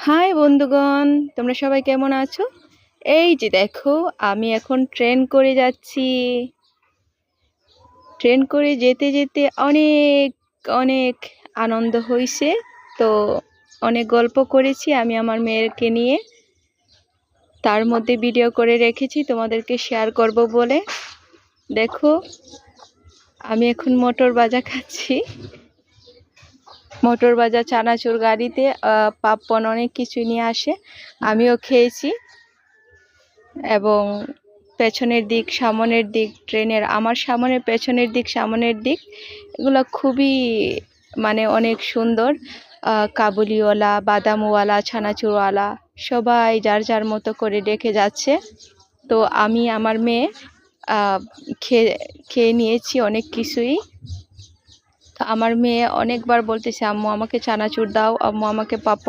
High বন্ধুগণ, তোমরা সবাই কেমন আছো? এই যে দেখো, আমি এখন ট্রেন করে যাচ্ছি। ট্রেন করে যেতে যেতে অনেক অনেক আনন্দ হয়েছে। তো অনেক গল্প করেছি আমি আমার মেয়েকে নিয়ে। তার মধ্যে ভিডিও করে রেখেছি তোমাদেরকে শেয়ার করব বলে। দেখো, আমি এখন মটর ভাজা খাচ্ছি। মটর ভাজা চানাচুর গাড়িতে পাপ্পন অনেক কিছু নিয়ে আসে, আমিও খেয়েছি। এবং পেছনের দিক সামনের দিক ট্রেনের, আমার সামনে পেছনের দিক সামনের দিক এগুলো খুবই অনেক সুন্দর। কাবুলিওয়ালা, বাদামওয়ালা, ছানাচুরওয়ালা সবাই যার যার মতো করে ডেকে যাচ্ছে। তো আমি আমার মেয়ে খেয়ে নিয়েছি অনেক কিছুই। তো আমার মেয়ে অনেকবার বলতেছে, আম্মু আমাকে চানাচুর দাও, আম্মু আমাকে পাপ্পড়